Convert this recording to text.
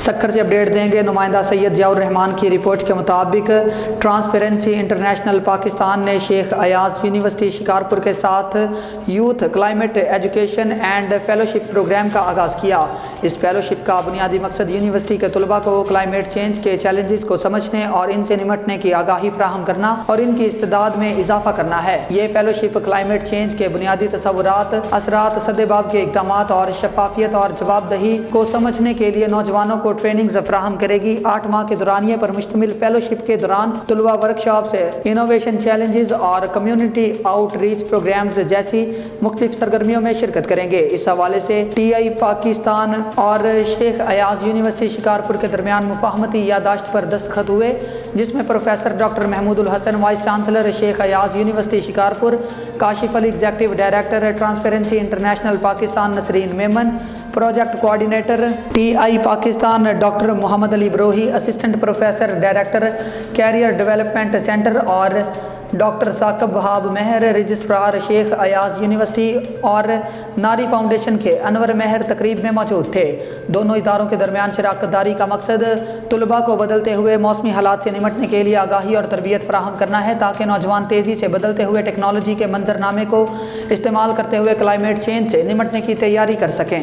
سکھر سے اپڈیٹ دیں گے نمائندہ سید ضیاء الرحمان کی رپورٹ کے مطابق ٹرانسپیرنسی انٹرنیشنل پاکستان نے شیخ ایاز یونیورسٹی شکارپور کے ساتھ youth climate education and fellowship programme کا آغاز کیا۔ اس فیلوشپ کا بنیادی مقصد یونیورسٹی کے طلباء کو کلائمیٹ چینج کے چیلنجز کو سمجھنے اور ان سے نمٹنے کی آگاہی فراہم کرنا اور ان کی استعداد میں اضافہ کرنا ہے۔ یہ فیلوشپ کلائمیٹ چینج کے بنیادی تصورات، اثرات، سدباب کے اقدامات اور شفافیت اور جواب دہی کو سمجھنے کے لیے نوجوانوں کو ٹریننگز فراہم کرے گی۔ 8 ماہ کے دورانیے پر مشتمل فیلوشپ کے دوران طلباء ورکشاپس، انوویشن چیلنجز اور کمیونٹی آؤٹ ریچ پروگرامز جیسی مختلف سرگرمیوں میں شرکت کریں گے۔ اس حوالے سے ٹی آئی پاکستان اور شیخ ایاز یونیورسٹی شکارپور کے درمیان مفاہمتی یادداشت پر دستخط ہوئے، جس میں professor doctor Mahmood Al-Hasan, vice chancellor Sheikh Ayaz university Shikarpur, Kashif Ali executive director transparency international Pakistan Nasreen Memon, project coordinator T I Pakistan doctor Muhammad Ali Brohi, assistant professor director career development centre اور ڈاکٹر ثاقب وہاب مہر، رجسٹرار شیخ ایاز یونیورسٹی اور ناری فاؤنڈیشن کے انور مہر تقریب میں موجود تھے۔ دونوں اداروں کے درمیان شراکت داری کا مقصد طلباء کو بدلتے ہوئے موسمی حالات سے نمٹنے کے لیے آگاہی اور تربیت فراہم کرنا ہے، تاکہ نوجوان تیزی سے بدلتے ہوئے ٹیکنالوجی کے منظرنامے کو استعمال کرتے ہوئے کلائمیٹ چینج سے نمٹنے کی تیاری کر سکیں۔